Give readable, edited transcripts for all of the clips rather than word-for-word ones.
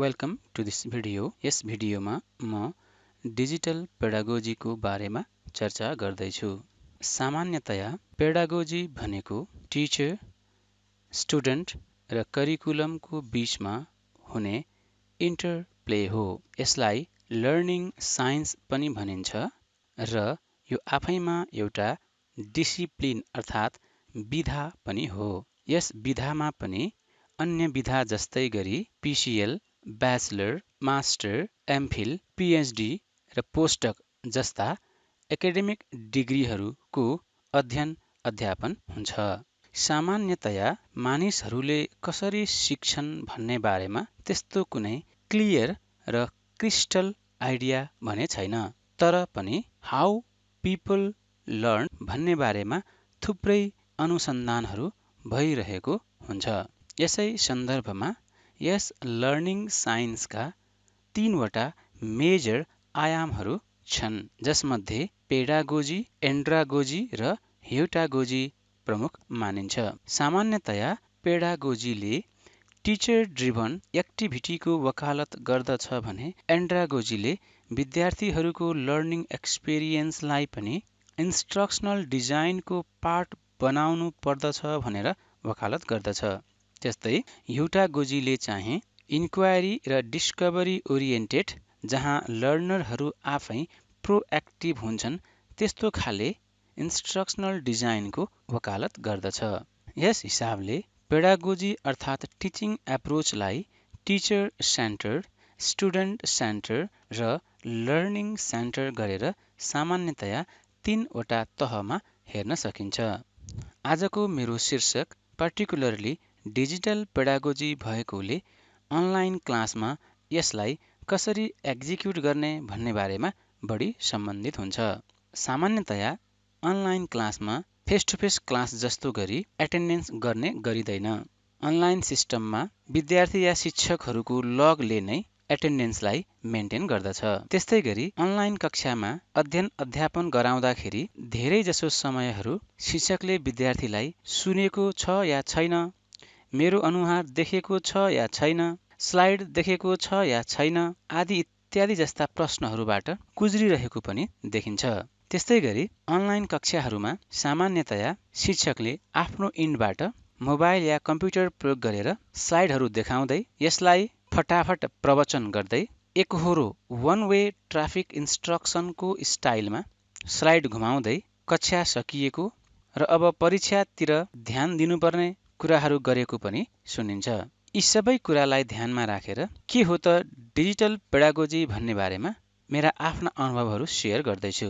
Welcome to this video. यस भिडियोमा म डिजिटल पेडागोजी को बारेमा चर्चा गर्दैछु। सामान्यतया पेडागोजी भनेको टिचर, स्टुडेन्ट र करिकुलमको बीचमा हुने इन्टरप्ले हो। यसलाई लर्निङ साइन्स पनि भनिन्छ र यो आफैमा एउटा डिसिप्लिन अर्थात् विधा पनि हो। यस विधामा पनि अन्य विधा जस्तै गरी PCL, bachelor, master, MPhil, PhD र पोस्टडक जस्ता एकाडेमिक डिग्रीहरूको अध्ययन अध्यापन हुन्छ। सामान्यतया मानिसहरूले कसरी सिक्छन् भन्ने बारेमा त्यस्तो कुनै क्लियर र क्रिस्टल आइडिया भने छैन। तर पनि हाउ पिपल लर्न भन्ने बारेमा थुप्रै अनुसन्धानहरू भइरहेको हुन्छ। यसै सन्दर्भमा यस लर्निङ साइन्सका 3वटा मेजर आयामहरू छन्, जसमध्ये पेडागोजी, एन्ड्रागोजी र ह्युटागोजी प्रमुख मानिन्छ। सामान्यतया पेडागोजीले टिचर ड्रिभन एक्टिभिटीको वकालत गर्दछ भने एन्ड्रागोजीले विद्यार्थीहरूको लर्निङ एक्सपिरियन्सलाई पनि इन्स्ट्रक्सनल डिजाइनको पार्ट बनाउनु पर्दछ भनेर वकालत गर्दछ। त्यस्तै ह्युटागोजीले चाहिँ इन्क्वायरी र डिस्कभरी ओरिएन्टेड, जहाँ लर्नरहरू आफै प्रोएक्टिभ हुन्छन्, त्यस्तो खाले इन्स्ट्रक्सनल डिजाइनको वकालत गर्दछ। यस हिसाबले पेडागोजी अर्थात् टिचिङ एप्रोचलाई टिचर सेन्टर्ड, स्टुडेन्ट सेन्टर्ड र लर्निङ सेन्टर गरेर सामान्यतया 3वटा तहमा हेर्न सकिन्छ। आजको मेरो शीर्षक पर्टिकुलरली डिजिटल पेडागोजी भएकोले अनलाइन क्लासमा यसलाई कसरी एक्जिक्युट गर्ने भन्ने बारेमा बढी सम्बन्धित हुन्छ। सामान्यतया अनलाइन क्लासमा फेस टु फेस क्लास जस्तो गरी एटेन्डेन्स गर्ने गरिँदैन। अनलाइन सिस्टममा विद्यार्थी या शिक्षकहरूको लगले नै एटेन्डेन्सलाई मेन्टेन गर्दछ। त्यस्तै गरी अनलाइन कक्षामा अध्ययन अध्यापन गराउँदाखेरि धेरै जसो समयहरू शिक्षकले विद्यार्थीलाई सुनेको छ या छैन, मेरो अनुहार देखेको छ या छैन, स्लाइड देखेको छ या छैन आदि इत्यादि जस्ता प्रश्नहरूबाट गुज्रिरहेको पनि देखिन्छ। त्यस्तै गरी अनलाइन कक्षाहरूमा सामान्यतया शिक्षकले आफ्नो इन्डबाट मोबाइल या कम्प्युटर प्रयोग गरेर स्लाइडहरू देखाउँदै यसलाई फटाफट प्रवचन गर्दै एकहोरो वान वे ट्राफिक इन्स्ट्रक्सनको स्टाइलमा स्लाइड घुमाउँदै कक्षा सकिएको र अब परीक्षातिर ध्यान दिनुपर्ने कुराहरू गरेको पनि सुनिन्छ। यी सबै कुरालाई ध्यानमा राखेर के हो त डिजिटल पेडागोजी भन्ने बारेमा मेरा आफ्ना अनुभवहरू सेयर गर्दैछु।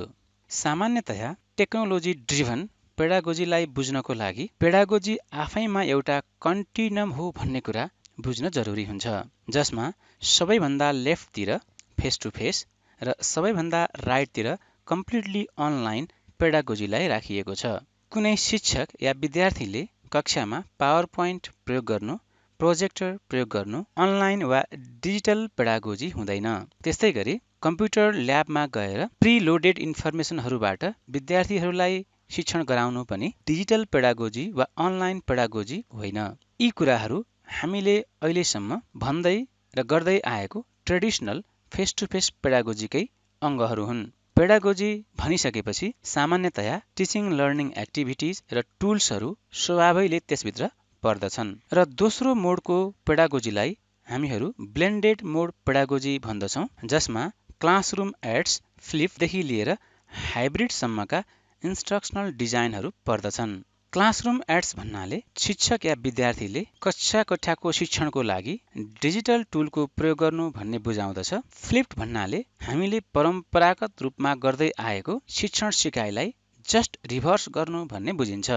सामान्यतया टेक्नोलोजी ड्रिभन पेडागोजीलाई बुझ्नको लागि पेडागोजी आफैमा एउटा कन्टिन्युम हो भन्ने कुरा बुझ्न जरुरी हुन्छ, जसमा सबैभन्दा लेफ्टतिर फेस टु फेस र सबैभन्दा राइटतिर कम्प्लिटली अनलाइन पेडागोजीलाई राखिएको छ। कुनै शिक्षक या विद्यार्थीले कक्षामा पावर पोइन्ट प्रयोग गर्नु, प्रोजेक्टर प्रयोग गर्नु अनलाइन वा डिजिटल पेडागोजी हुँदैन। त्यस्तै गरी कम्प्युटर ल्याबमा गएर प्रिलोडेड इन्फर्मेसनहरूबाट विद्यार्थीहरूलाई शिक्षण गराउनु पनि डिजिटल पेडागोजी वा अनलाइन पेडागोजी होइन। यी कुराहरू हामीले अहिलेसम्म भन्दै र गर्दै आएको ट्रेडिसनल फेस टु फेस पेडागोजीकै अङ्गहरू हुन्। पेडागोजी भनिसकेपछि सामान्यतया टिचिङ लर्निङ एक्टिभिटिज र टुल्सहरू स्वभावैले त्यसभित्र पर्दछन् र दोस्रो मोडको पेडागोजीलाई हामीहरू ब्लेन्डेड मोड पेडागोजी भन्दछौँ, जसमा क्लासरुम एड्स, फ्लिपदेखि लिएर हाइब्रिडसम्मका इन्स्ट्रक्सनल डिजाइनहरू पर्दछन्। क्लासरुम एड्स भन्नाले शिक्षक या विद्यार्थीले कक्षा कोठाको शिक्षणको लागि डिजिटल टुलको प्रयोग गर्नु भन्ने बुझाउँदछ। फ्लिप्ड भन्नाले हामीले परम्परागत रूपमा गर्दै आएको शिक्षण सिकाइलाई जस्ट रिभर्स गर्नु भन्ने बुझिन्छ।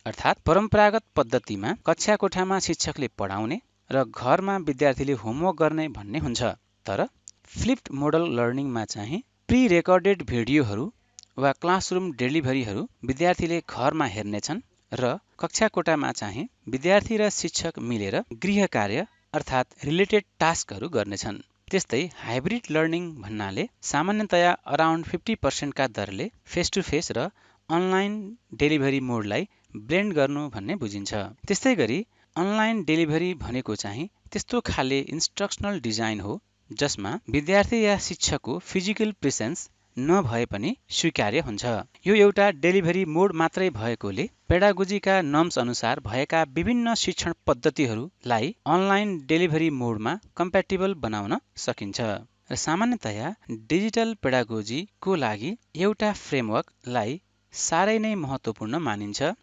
अर्थात् परम्परागत पद्धतिमा कक्षा कोठामा शिक्षकले पढाउने र घरमा विद्यार्थीले होमवर्क गर्ने भन्ने हुन्छ। तर फ्लिप्ड मोडल लर्निङमा चाहिँ प्री रेकर्डेड भिडियोहरू वा क्लासरुम डेलिभरीहरू विद्यार्थीले घरमा हेर्नेछन् र कक्षा कोठामा चाहिँ विद्यार्थी र शिक्षक मिलेर गृह कार्य अर्थात् रिलेटेड टास्कहरू गर्नेछन्। त्यस्तै हाइब्रिड लर्निङ भन्नाले सामान्यतया अराउन्ड 50% का दरले फेस टु फेस र अनलाइन डेलिभरी मोडलाई ब्लेन्ड गर्नु भन्ने बुझिन्छ। त्यस्तै गरी अनलाइन डेलिभरी भनेको चाहिँ त्यस्तो खाले इन्स्ट्रक्सनल डिजाइन हो जसमा विद्यार्थी या शिक्षकको फिजिकल प्रेजेन्स नभए पनि स्वीकार्य हुन्छ। यो एउटा डेलिभरी मोड मात्रै भएकोले पेडागोजीका नर्म्स अनुसार भएका विभिन्न शिक्षण पद्धतिहरूलाई अनलाइन डेलिभरी मोडमा कम्प्याटिबल बनाउन सकिन्छ र सामान्यतया डिजिटल पेडागोजीको लागि एउटा फ्रेमवर्कलाई साह्रै नै महत्त्वपूर्ण मानिन्छ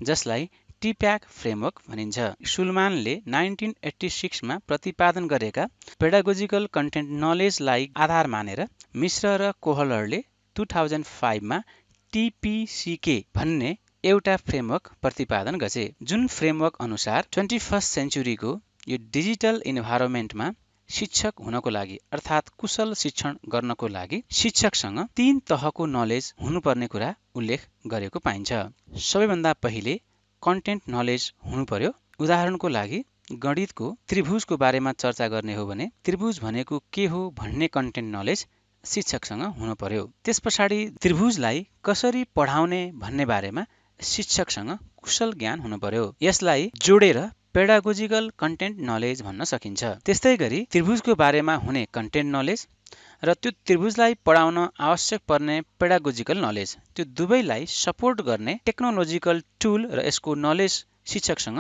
जसलाई टिप्याक फ्रेमवर्क भनिन्छ। सुलमानले 1986 मा प्रतिपादन गरेका पेडागोजिकल कन्टेन्ट नलेजलाई आधार मानेर मिश्र र कोहलरले 2005 मा टिपिसिके भन्ने एउटा फ्रेमवर्क प्रतिपादन गरे, जुन फ्रेमवर्क अनुसार 21st सेन्चुरीको यो डिजिटल इन्भाइरोमेन्टमा शिक्षक हुनको लागि अर्थात् कुशल शिक्षण गर्नको लागि शिक्षकसँग 3 तहको नलेज हुनुपर्ने कुरा उल्लेख गरेको पाइन्छ। सबैभन्दा पहिले कन्टेन्ट नलेज हुनु पर्यो। उदाहरणको लागि गणितको त्रिभुजको बारेमा चर्चा गर्ने हो भने त्रिभुज भनेको के हो भन्ने कन्टेन्ट नलेज शिक्षकसँग हुनु पर्यो। त्यसपछाडि त्रिभुजलाई कसरी पढाउने भन्ने बारेमा शिक्षकसँग कुशल ज्ञान हुनु पर्यो। यसलाई जोडेर पेडागोजिकल कन्टेन्ट नलेज भन्न सकिन्छ। त्यस्तै गरी त्रिभुजको बारेमा हुने कन्टेन्ट नलेज र त्यो त्रिभुजलाई पढाउन आवश्यक पर्ने पेडागोजिकल नलेज, त्यो दुवैलाई सपोर्ट गर्ने टेक्नोलोजिकल टुल र यसको नलेज शिक्षकसँग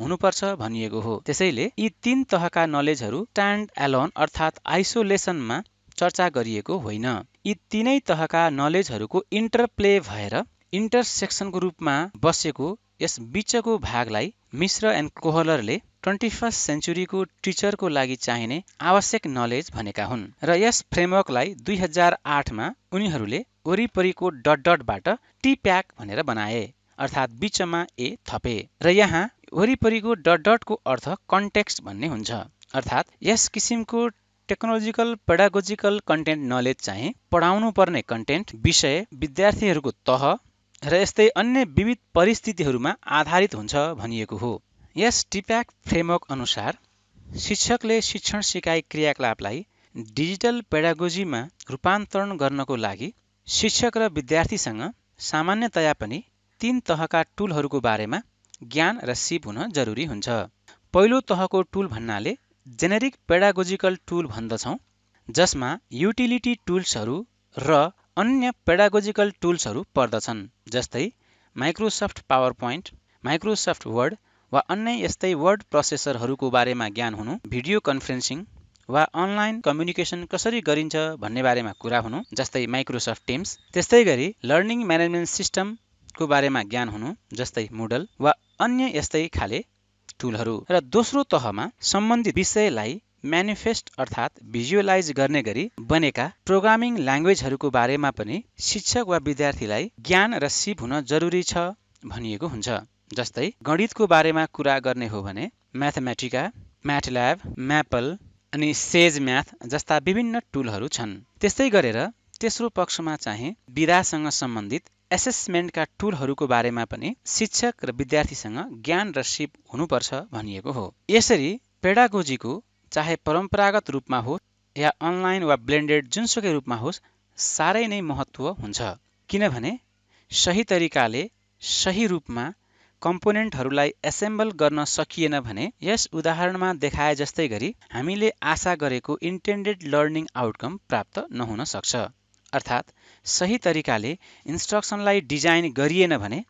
हुनुपर्छ भनिएको हो। त्यसैले यी 3 तहका नलेजहरू स्ट्यान्ड एलोन अर्थात् आइसोलेसनमा चर्चा गरिएको होइन। यी तीनै तहका नलेजहरूको इन्टरप्ले भएर इन्टरसेक्सनको रूपमा बसेको यस बीचको भागलाई मिश्र एन्ड कोहलरले 21st सेन्चुरीको टिचरको लागि चाहिने आवश्यक नलेज भनेका हुन् र यस फ्रेमवर्कलाई 2008 मा उनीहरूले वरिपरिको डट डटबाट टिप्याक भनेर बनाए, अर्थात् बीचमा ए थपे र यहाँ वरिपरिको डट डटको अर्थ कन्टेक्स्ट भन्ने हुन्छ, अर्थात् यस किसिमको टेक्नोलोजिकल पेडागोजिकल कन्टेन्ट नलेज चाहिँ पढाउनु पर्ने कन्टेन्ट, विषय, विद्यार्थीहरूको तह र यस्तै अन्य विविध परिस्थितिहरूमा आधारित हुन्छ भनिएको हो। यस टिप्याक फ्रेमवर्क अनुसार शिक्षकले शिक्षण सिकाइ क्रियाकलापलाई डिजिटल पेडागोजीमा रूपान्तरण गर्नको लागि शिक्षक र विद्यार्थीसँग सामान्यतया पनि 3 तहका टुलहरूको बारेमा ज्ञान र सिप हुन जरुरी हुन्छ। पहिलो तहको टुल भन्नाले जेनेरिक पेडागोजिकल टुल भन्दछौँ, जसमा युटिलिटी टुल्सहरू र अन्य पेडागोजिकल टुल्सहरू पर्दछन्, जस्तै Microsoft power point, Microsoft word वा अन्य यस्तै वर्ड प्रोसेसरहरूको बारेमा ज्ञान हुनु, भिडियो कन्फरेन्सिङ वा अनलाइन कम्युनिकेसन कसरी गरिन्छ भन्ने बारेमा कुरा हुनु, जस्तै माइक्रोसफ्ट टिम्स। त्यस्तै गरी लर्निङ म्यानेजमेन्ट सिस्टमको बारेमा ज्ञान हुनु, जस्तै मुडल वा अन्य यस्तै खाले टुलहरू। र दोस्रो तहमा सम्बन्धित विषयलाई म्यानिफेस्ट अर्थात् भिजुअलाइज गर्ने गरी बनेका प्रोग्रामिङ ल्याङ्ग्वेजहरूको बारेमा पनि शिक्षक वा विद्यार्थीलाई ज्ञान र सिप हुन जरुरी छ भनिएको हुन्छ। जस्तै गणितको बारेमा कुरा गर्ने हो भने म्याथमेटिका, म्याटल्याब, म्यापल अनि सेज म्याथ जस्ता विभिन्न टुलहरू छन्। त्यस्तै गरेर तेस्रो पक्षमा चाहिँ विधासँग सम्बन्धित एसेसमेन्टका टुलहरूको बारेमा पनि शिक्षक र विद्यार्थीसँग ज्ञान र सिप हुनुपर्छ भनिएको हो। यसरी पेडागोजीको चाहे परम्परागत रूपमा होस् या अनलाइन वा ब्लेन्डेड जुनसुकै रूपमा होस् साह्रै नै महत्त्व हुन्छ, किनभने सही तरिकाले सही रूपमा कम्पोनेन्टहरूलाई एसेम्बल गर्न सकिएन भने यस उदाहरणमा देखाए जस्तै गरी हामीले आशा गरेको इन्टेन्डेड लर्निङ आउटकम प्राप्त नहुन सक्छ। अर्थात् सही तरिकाले इन्स्ट्रक्सनलाई डिजाइन गरिएन भने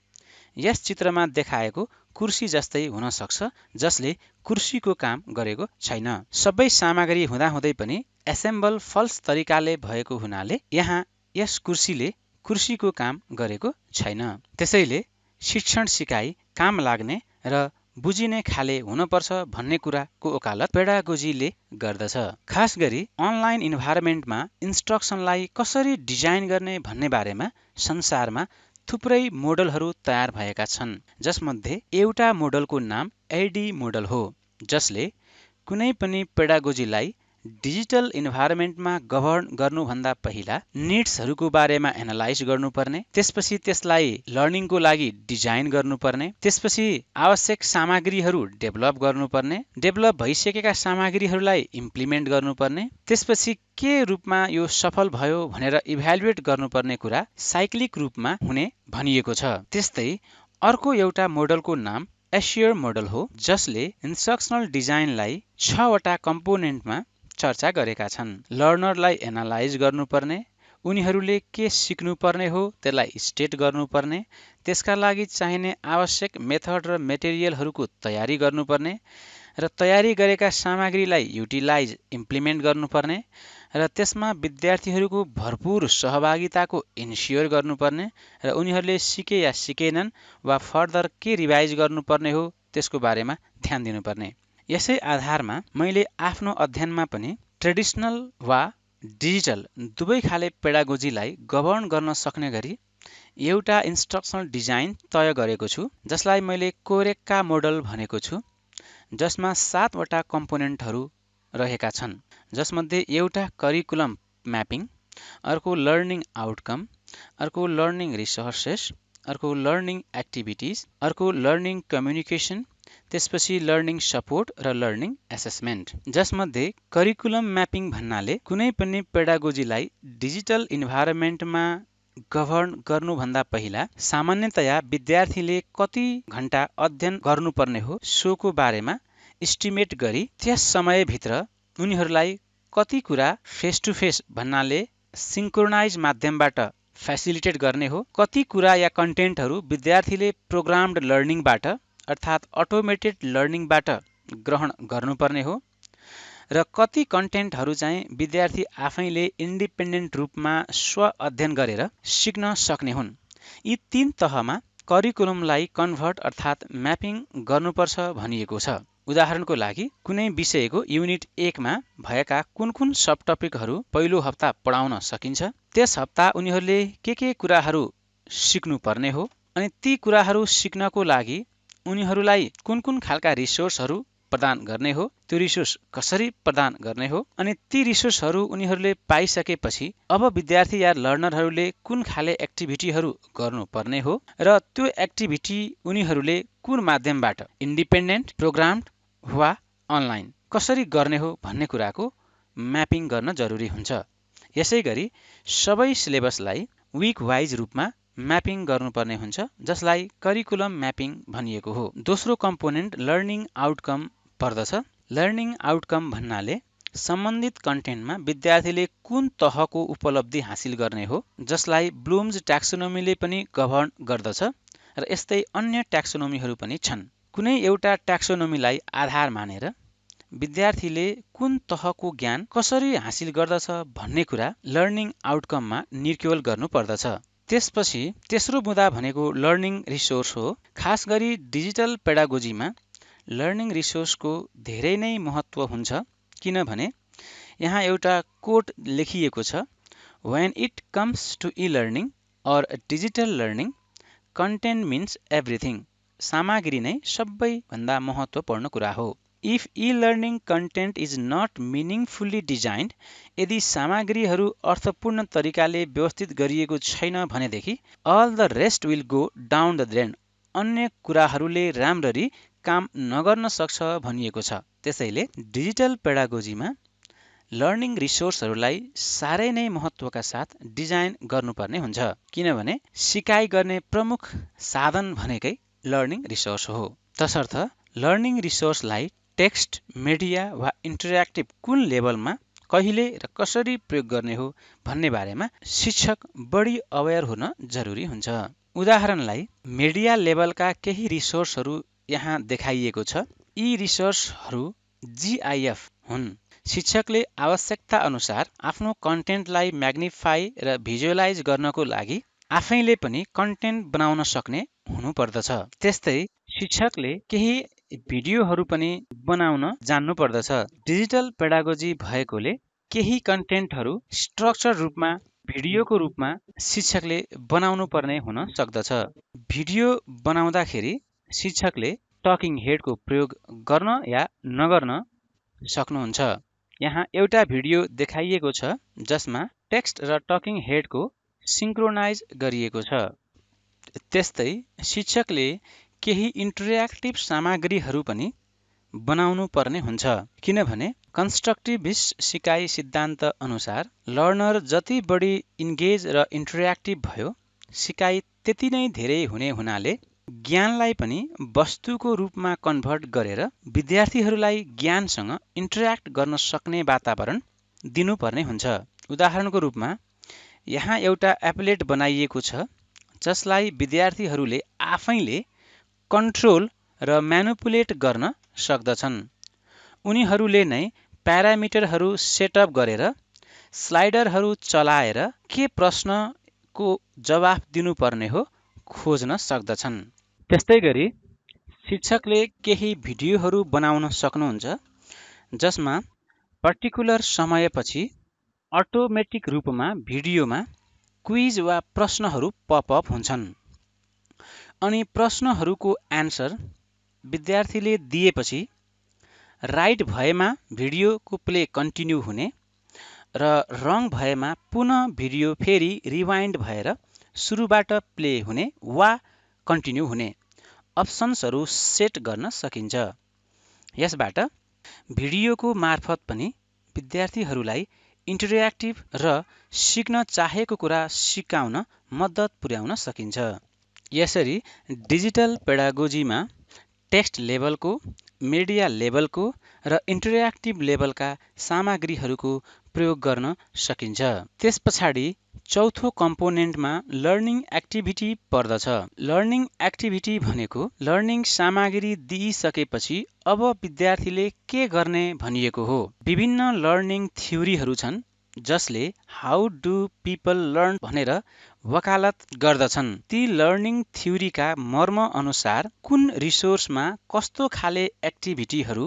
यस चित्रमा देखाएको कुर्सी जस्तै हुन सक्छ, जसले कुर्सीको काम गरेको छैन। सबै सामग्री हुँदाहुँदै पनि एसेम्बल फल्स तरिकाले भएको हुनाले यहाँ यस कुर्सीले कुर्सीको काम गरेको छैन। त्यसैले शिक्षण सिकाइ काम लाग्ने र बुझिने खाले हुनुपर्छ भन्ने कुराको वकालत पेडागोजीले गर्दछ। खास गरी अनलाइन इन्भाइरोमेन्टमा इन्स्ट्रक्सनलाई कसरी डिजाइन गर्ने भन्ने बारेमा संसारमा थुप्रै मोडलहरू तयार भएका छन्, जसमध्ये एउटा मोडलको नाम एडी मोडल हो, जसले कुनै पनि पेडागोजीलाई डिजिटल इन्भाइरोमेन्टमा गभर्न गर्नुभन्दा पहिला निड्सहरूको बारेमा एनालाइज गर्नुपर्ने, त्यसपछि त्यसलाई लर्निङको लागि डिजाइन गर्नुपर्ने, त्यसपछि आवश्यक सामग्रीहरू डेभलप गर्नुपर्ने, डेभलप भइसकेका सामग्रीहरूलाई इम्प्लिमेन्ट गर्नुपर्ने, त्यसपछि के रूपमा यो सफल भयो भनेर इभ्यालुएट गर्नुपर्ने कुरा साइक्लिक रूपमा हुने भनिएको छ। त्यस्तै अर्को एउटा मोडलको नाम एस्योर मोडल हो जसले इन्स्ट्रक्सनल डिजाइनलाई 6 वटा कम्पोनेन्टमा चर्चा गरेका छन्। लर्नरलाई एनालाइज गर्नुपर्ने, उनीहरूले के सिक्नुपर्ने हो त्यसलाई स्टेट गर्नुपर्ने, त्यसका लागि चाहिने आवश्यक मेथड र मेटेरियलहरूको तयारी गर्नुपर्ने र तयारी गरेका सामग्रीलाई युटिलाइज इम्प्लिमेन्ट गर्नुपर्ने र त्यसमा विद्यार्थीहरूको भरपूर सहभागिताको इन्स्योर गर्नुपर्ने र उनीहरूले सिके या सिकेनन् वा फर्दर के रिभाइज गर्नुपर्ने हो त्यसको बारेमा ध्यान दिनुपर्ने। यसै आधारमा मैले आफ्नो अध्ययनमा पनि ट्रेडिसनल वा डिजिटल दुवै खाले पेडागोजीलाई गभर्न गर्न सक्ने गरी एउटा इन्स्ट्रक्सनल डिजाइन तय गरेको छु, जसलाई मैले कोरेक्का मोडल भनेको छु, जसमा 7 वटा कम्पोनेन्टहरू रहेका छन्, जसमध्ये एउटा करिकुलम म्यापिङ, अर्को लर्निङ आउटकम, अर्को लर्निङ रिसोर्सेस, अर्को लर्निङ एक्टिभिटिज, अर्को लर्निङ कम्युनिकेसन, त्यसपछि लर्निङ सपोर्ट र लर्निङ एसेसमेन्ट। जसमध्ये करिकुलम म्यापिङ भन्नाले कुनै पनि पेडागोजीलाई डिजिटल इन्भाइरोमेन्टमा गभर्न गर्नुभन्दा पहिला सामान्यतया विद्यार्थीले कति घण्टा अध्ययन गर्नुपर्ने हो सोको बारेमा इस्टिमेट गरी त्यस समयभित्र उनीहरूलाई कति कुरा फेस टु फेस भन्नाले सिन्क्रोनाइज माध्यमबाट फेसिलिटेट गर्ने हो, कति कुरा या कन्टेन्टहरू विद्यार्थीले प्रोग्राम्ड लर्निङबाट अर्थात् अटोमेटेड लर्निङबाट ग्रहण गर्नुपर्ने हो र कति कन्टेन्टहरू चाहिँ विद्यार्थी आफैले इन्डिपेन्डेन्ट रूपमा स्व अध्ययन गरेर सिक्न सक्ने हुन्। यी 3 तहमा करिकुलमलाई कन्भर्ट अर्थात् म्यापिङ गर्नुपर्छ भनिएको छ। उदाहरणको लागि कुनै विषयको युनिट 1 मा भएका कुन सब टपिकहरू पहिलो हप्ता पढाउन सकिन्छ, त्यस हप्ता उनीहरूले के कुराहरू सिक्नुपर्ने हो अनि ती कुराहरू सिक्नको लागि उनीहरूलाई कुन खालका रिसोर्सहरू प्रदान गर्ने हो, त्यो रिसोर्स कसरी प्रदान गर्ने हो अनि ती रिसोर्सहरू उनीहरूले पाइसकेपछि अब विद्यार्थी या लर्नरहरूले कुन खाले एक्टिभिटीहरू गर्नुपर्ने हो र त्यो एक्टिभिटी उनीहरूले कुन माध्यमबाट इन्डिपेन्डेन्ट, प्रोग्राम्ड वा अनलाइन कसरी गर्ने हो भन्ने कुराको म्यापिङ गर्न जरुरी हुन्छ। यसैगरी सबै सिलेबसलाई विक वाइज रूपमा म्यापिङ गर्नुपर्ने हुन्छ, जसलाई करिकुलम म्यापिङ भनिएको हो। दोस्रो कम्पोनेन्ट लर्निङ आउटकम पर्दछ। लर्निङ आउटकम भन्नाले सम्बन्धित कन्टेन्टमा विद्यार्थीले कुन तहको उपलब्धि हासिल गर्ने हो, जसलाई ब्लुम्स ट्याक्सोनोमीले पनि गभर्न गर्दछ र यस्तै अन्य ट्याक्सोनोमीहरू पनि छन्। कुनै एउटा ट्याक्सोनोमीलाई आधार मानेर विद्यार्थीले कुन तहको ज्ञान कसरी हासिल गर्दछ भन्ने कुरा लर्निङ आउटकममा निर्क्युल गर्नु पर्दछ। त्यसपछि तेस्रो मुद्दा भनेको लर्निङ रिसोर्स हो। खास गरी डिजिटल पेडागोजीमा लर्निङ रिसोर्सको धेरै नै महत्त्व हुन्छ, किनभने यहाँ एउटा कोट लेखिएको छ, When it comes to e-learning or digital learning, content means everything. सामग्री नै सबैभन्दा महत्त्वपूर्ण कुरा हो। If e-learning content is not meaningfully designed, यदि सामग्रीहरू अर्थपूर्ण तरिकाले व्यवस्थित गरिएको छैन भनेदेखि all the rest will go down the drain. अन्य कुराहरूले राम्ररी काम नगर्न सक्छ भनिएको छ। त्यसैले डिजिटल पेडागोजीमा लर्निङ रिसोर्सहरूलाई साह्रै नै महत्त्वका साथ डिजाइन गर्नुपर्ने हुन्छ, किनभने सिकाइ गर्ने प्रमुख साधन भनेकै लर्निङ रिसोर्स हो। तसर्थ लर्निङ रिसोर्सलाई टेक्स्ट, मिडिया वा इन्टरेक्टिभ कुन लेभलमा कहिले र कसरी प्रयोग गर्ने हो भन्ने बारेमा शिक्षक बढी अवेयर हुन जरुरी हुन्छ। उदाहरणलाई मिडिया लेभलका केही रिसोर्सहरू यहाँ देखाइएको छ। यी रिसोर्सहरू GIF हुन्। शिक्षकले आवश्यकता अनुसार आफ्नो कन्टेन्टलाई म्याग्निफाई र भिजुअलाइज गर्नको लागि आफैले पनि कन्टेन्ट बनाउन सक्ने हुनुपर्दछ। त्यस्तै शिक्षकले केही भिडियोहरू पनि बनाउन जान्नु पर्दछ। डिजिटल पेडागोजी भएकोले केही कन्टेन्टहरू स्ट्रक्चर रूपमा भिडियोको रूपमा शिक्षकले बनाउनु पर्ने हुन सक्दछ। भिडियो बनाउँदाखेरि शिक्षकले टकिङ हेडको प्रयोग गर्न या नगर्न सक्नुहुन्छ। यहाँ एउटा भिडियो देखाइएको छ जसमा टेक्स्ट र टकिङ हेडको सिन्क्रोनाइज गरिएको छ। त्यस्तै शिक्षकले केही इन्टरेक्टिभ सामग्रीहरू पनि बनाउनु पर्ने हुन्छ, किनभने कन्स्ट्रक्टिभिस्ट सिकाइ सिद्धान्त अनुसार लर्नर जति बढी इन्गेज र इन्टरेक्टिभ भयो, सिकाइ त्यति नै धेरै हुने हुनाले ज्ञानलाई पनि वस्तुको रूपमा कन्भर्ट गरेर विद्यार्थीहरूलाई ज्ञानसँग इन्टर्याक्ट गर्न सक्ने वातावरण दिनुपर्ने हुन्छ। उदाहरणको रूपमा यहाँ एउटा एप्लेट बनाइएको छ जसलाई विद्यार्थीहरूले आफैले कन्ट्रोल र म्यानिपुलेट गर्न सक्दछन्। उनीहरूले नै प्यारामिटरहरू सेटअप गरेर स्लाइडरहरू चलाएर के प्रश्नको जवाफ दिनुपर्ने हो खोज्न सक्दछन्। त्यस्तै गरी शिक्षकले केही भिडियोहरू बनाउन सक्नुहुन्छ जसमा पर्टिकुलर समयपछि अटोमेटिक रूपमा भिडियोमा क्विज वा प्रश्नहरू पपअप हुन्छन् अनि प्रश्नहरूको एन्सर विद्यार्थीले दिएपछि राइट भएमा भिडियोको प्ले कन्टिन्यू हुने र रङ भएमा पुनः भिडियो फेरि रिवाइन्ड भएर सुरुबाट प्ले हुने वा कन्टिन्यू हुने अप्सन्सहरू सेट गर्न सकिन्छ। यसबाट भिडियोको मार्फत पनि विद्यार्थीहरूलाई इन्टर्याक्टिभ र सिक्न चाहेको कुरा सिकाउन मद्दत पुर्याउन सकिन्छ। यसरी डिजिटल पेडागोजीमा टेक्स्ट लेभलको, मिडिया लेभलको र इन्टर्याक्टिभ लेभलका सामग्रीहरूको प्रयोग गर्न सकिन्छ। त्यसपछाडि चौथो कम्पोनेन्टमा लर्निङ एक्टिभिटी पर्दछ। लर्निङ एक्टिभिटी भनेको लर्निङ सामग्री दिइसकेपछि अब विद्यार्थीले के गर्ने भनिएको हो। विभिन्न लर्निङ थ्योरीहरू छन् जसले हाउ डु पिपल लर्न भनेर वकालत गर्दछन्। ती लर्निङ थ्योरीका मर्म अनुसार कुन रिसोर्समा कस्तो खाले एक्टिभिटीहरू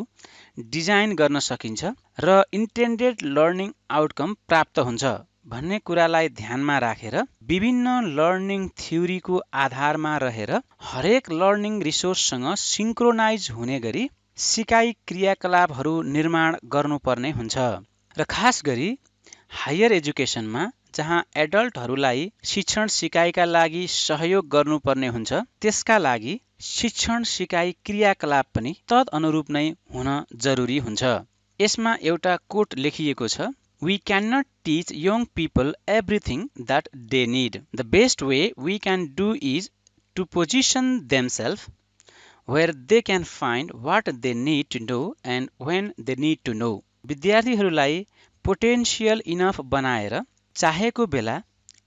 डिजाइन गर्न सकिन्छ र इन्टेन्डेड लर्निङ आउटकम प्राप्त हुन्छ भन्ने कुरालाई ध्यानमा राखेर विभिन्न लर्निङ थ्योरीको आधारमा रहेर हरेक लर्निङ रिसोर्ससँग सिङ्क्रोनाइज हुने गरी सिकाइ क्रियाकलापहरू निर्माण गर्नुपर्ने हुन्छ। र खास गरी हायर एजुकेसनमा जहाँ एडल्टहरूलाई शिक्षण सिकाइका लागि सहयोग गर्नुपर्ने हुन्छ त्यसका लागि शिक्षण सिकाइ क्रियाकलाप पनि तद अनुरूप नै हुन जरुरी हुन्छ। यसमा एउटा कोट लेखिएको छ, We cannot teach young people everything that they need. The best way we can do is to position themselves where they can find what they need to know and when they need to know. विद्यार्थीहरूलाई potential enough बनाएर चाहेको बेला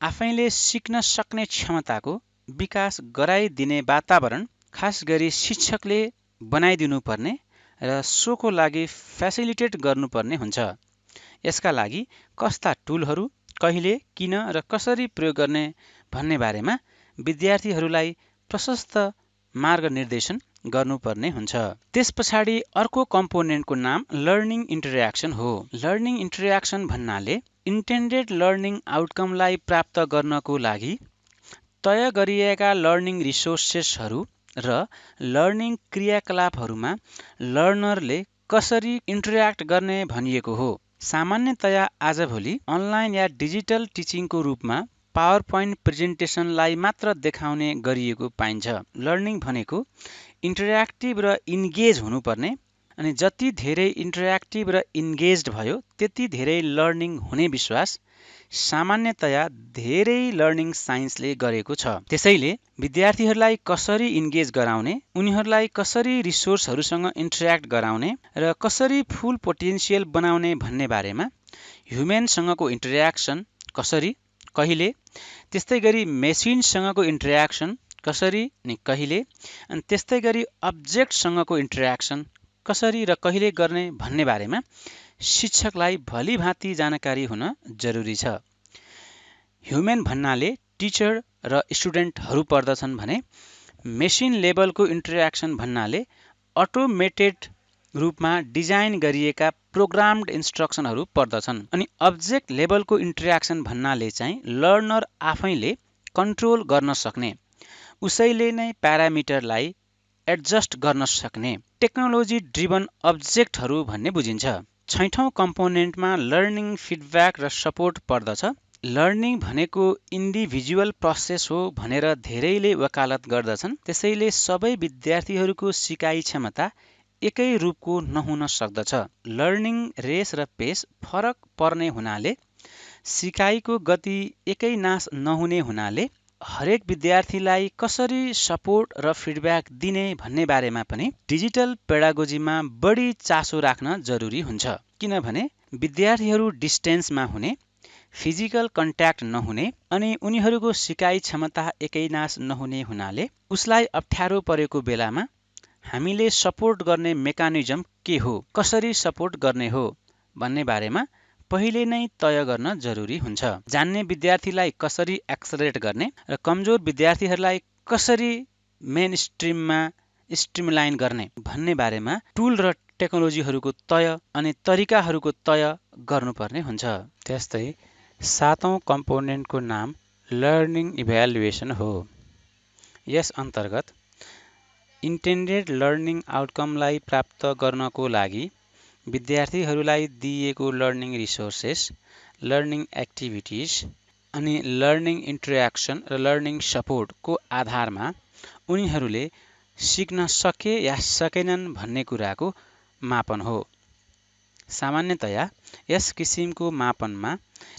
आफैले सिक्न सक्ने क्षमताको विकास गराइदिने वातावरण खास गरी शिक्षकले बनाइदिनुपर्ने र सोको लागि फेसिलिटेट गर्नुपर्ने हुन्छ। यसका लागि कस्ता टुलहरू कहिले, किन र कसरी प्रयोग गर्ने भन्ने बारेमा विद्यार्थीहरूलाई प्रशस्त मार्गनिर्देशन गर्नुपर्ने हुन्छ। त्यसपछाडि अर्को कम्पोनेन्टको नाम लर्निङ इन्टर्याक्सन हो। लर्निङ इन्टर्याक्सन भन्नाले इन्टेन्डेड लर्निङ आउटकमलाई प्राप्त गर्नको लागि तय गरिएका लर्निङ रिसोर्सेसहरू र लर्निङ क्रियाकलापहरूमा लर्नरले कसरी इन्टर्याक्ट गर्ने भनिएको हो। सामान्यतया आजभोलि अनलाइन या डिजिटल टिचिङको रूपमा पावर पोइन्ट प्रेजेन्टेसनलाई मात्र देखाउने गरिएको पाइन्छ। लर्निङ भनेको इन्टर्याक्टिभ र इन्गेज हुनुपर्ने अनि जति धेरै इन्टर्याक्टिभ र इन्गेज्ड भयो त्यति धेरै लर्निङ हुने विश्वास सामान्यतया धेरै लर्निङ साइन्सले गरेको छ। त्यसैले विद्यार्थीहरूलाई कसरी इन्गेज गराउने, उनीहरूलाई कसरी रिसोर्सहरूसँग इन्टर्याक्ट गराउने र कसरी फुल पोटेन्सियल बनाउने भन्ने बारेमा ह्युमेनसँगको इन्टर्याक्सन कसरी, कहिले, त्यस्तै गरी मेसिनसँगको इन्टर्याक्सन कसरी अनि कहिले, अनि त्यस्तै गरी अब्जेक्टसँगको इन्टर्याक्सन कसरी र कहिले गर्ने भन्ने बारेमा शिक्षकलाई भलीभाँति जानकारी हुन जरुरी छ। ह्युमेन भन्नाले टिचर र स्टुडेन्टहरू पर्दछन् भने मेसिन लेभलको इन्टर्याक्सन भन्नाले अटोमेटेड रूपमा डिजाइन गरिएका प्रोग्राम्ड इन्स्ट्रक्सनहरू पर्दछन्। अनि अब्जेक्ट लेभलको इन्टर्याक्सन भन्नाले चाहिँ लर्नर आफैले कन्ट्रोल गर्न सक्ने, उसैले नै प्यारामिटरलाई एडजस्ट गर्न सक्ने टेक्नोलोजी ड्रिभन अब्जेक्टहरू भन्ने बुझिन्छ। छैठौं कम्पोनेन्टमा लर्निङ फिडब्याक र सपोर्ट पर्दछ। लर्निङ भनेको इन्डिभिजुअल प्रोसेस हो भनेर धेरैले वकालत गर्दछन्। त्यसैले सबै विद्यार्थीहरूको सिकाइ क्षमता एकै रूपको नहुन सक्दछ। लर्निङ रेस र पेस फरक पर्ने हुनाले सिकाइको गति एकै नास नहुने हुनाले हरेक विद्यार्थीलाई कसरी सपोर्ट र फिडब्याक दिने भन्ने बारेमा पनि डिजिटल पेडागोजीमा बढी चासो राख्न जरुरी हुन्छ। किनभने विद्यार्थीहरू डिस्टेन्समा हुने, फिजिकल कन्ट्याक्ट नहुने अनि उनीहरूको सिकाइ क्षमता एकैनास नहुने हुनाले उसलाई अप्ठ्यारो परेको बेलामा हामीले सपोर्ट गर्ने मेकानिजम के हो, कसरी सपोर्ट गर्ने हो भन्ने बारेमा पहिले नै तय गर्न जरुरी हुन्छ। जान्ने विद्यार्थीलाई कसरी एक्सलरेट गर्ने र कमजोर विद्यार्थीहरूलाई कसरी मेन स्ट्रिममा स्ट्रिमलाइन गर्ने भन्ने बारेमा टुल र टेक्नोलोजीहरूको तय अनि तरिकाहरूको तय गर्नुपर्ने हुन्छ। त्यस्तै 7औं कम्पोनेन्टको नाम लर्निङ इभ्यालुएसन हो। यस अन्तर्गत इन्टेन्डेड लर्निङ आउटकमलाई प्राप्त गर्नको लागि विद्यार्थीहरूलाई दिइएको लर्निङ रिसोर्सेस, लर्निङ एक्टिभिटिज अनि लर्निङ इन्टरेक्सन र लर्निङ सपोर्टको आधारमा उनीहरूले सिक्न सके या सकेनन् भन्ने कुराको मापन हो। सामान्यतया यस किसिमको मापनमा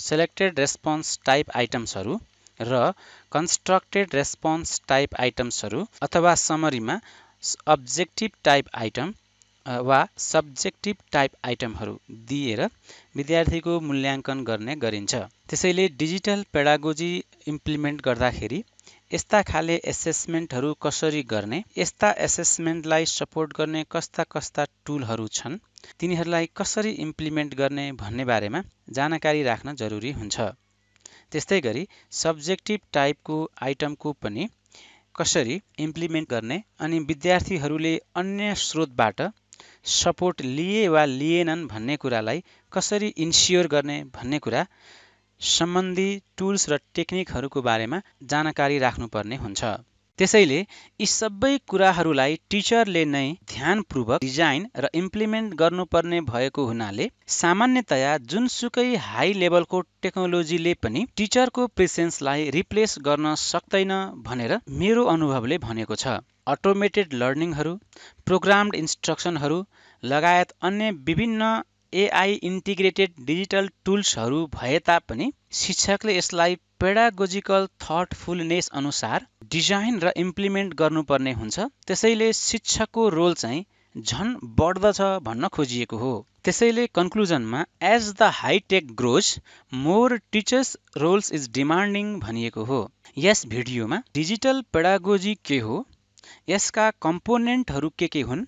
सेलेक्टेड रेस्पोन्स टाइप आइटम्सहरू र कन्स्ट्रक्टेड रेस्पोन्स टाइप आइटम्सहरू अथवा समरीमा अब्जेक्टिभ टाइप आइटम वा सब्जेक्टिभ टाइप आइटमहरू दिएर विद्यार्थीको मूल्याङ्कन गर्ने गरिन्छ। त्यसैले डिजिटल पेडागोजी इम्प्लिमेन्ट गर्दाखेरि यस्ता खाले एसेसमेन्टहरू कसरी गर्ने, यस्ता एसेसमेन्टलाई सपोर्ट गर्ने कस्ता कस्ता टुलहरू छन्, तिनीहरूलाई कसरी इम्प्लिमेन्ट गर्ने भन्ने बारेमा जानकारी राख्न जरुरी हुन्छ। त्यस्तै गरी सब्जेक्टिभ टाइपको आइटमको पनि कसरी इम्प्लिमेन्ट गर्ने अनि विद्यार्थीहरूले अन्य स्रोतबाट सपोर्ट लिए वा लिएनन् भन्ने कुरालाई कसरी इन्स्योर गर्ने भन्ने कुरा सम्बन्धी टुल्स र टेक्निकहरूको बारेमा जानकारी राख्नुपर्ने हुन्छ। त्यसैले यी सबै कुराहरूलाई टिचरले नै ध्यानपूर्वक डिजाइन र इम्प्लिमेन्ट गर्नुपर्ने भएको हुनाले सामान्यतया जुनसुकै हाई लेभलको टेक्नोलोजीले पनि टिचरको प्रेजेन्सलाई रिप्लेस गर्न सक्दैन भनेर मेरो अनुभवले भनेको छ। अटोमेटेड लर्निङहरू, प्रोग्राम्ड इन्स्ट्रक्सनहरू लगायत अन्य विभिन्न एआई इन्टिग्रेटेड डिजिटल टुल्सहरू भए तापनि शिक्षकले यसलाई पेडागोजिकल थटफुलनेस अनुसार डिजाइन र इम्प्लिमेन्ट गर्नुपर्ने हुन्छ। त्यसैले शिक्षकको रोल चाहिँ झन बढ्दछ भन्न खोजिएको हो। त्यसैले कन्क्लुजनमा as the high tech grows more teachers roles is demanding भनिएको हो। यस भिडियोमा डिजिटल पेडागोजी के हो, यसका कम्पोनेन्टहरू के हुन्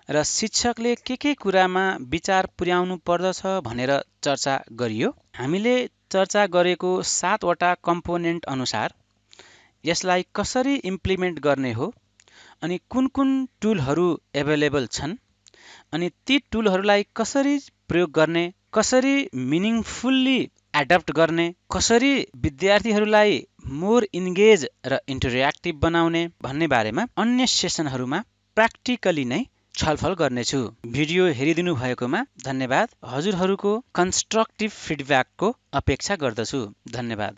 र शिक्षकले के कुरामा विचार पुर्याउनु पर्दछ भनेर चर्चा गरियो। हामीले चर्चा गरेको 7वटा कम्पोनेन्ट अनुसार यसलाई कसरी इम्प्लिमेन्ट गर्ने हो अनि कुन कुन टुलहरू एभाइलेबल छन् अनि ती टुलहरूलाई कसरी प्रयोग गर्ने, कसरी मिनिङफुल्ली एडप्ट गर्ने, कसरी विद्यार्थीहरूलाई मोर इन्गेज र इन्टरेक्टिभ बनाउने भन्ने बारेमा अन्य सेसनहरूमा प्र्याक्टिकली नै छलफल गर्नेछु। भिडियो हेरिदिनु भएकोमा धन्यवाद। हजुरहरूको कन्स्ट्रक्टिभ फिडब्याकको अपेक्षा गर्दछु। धन्यवाद।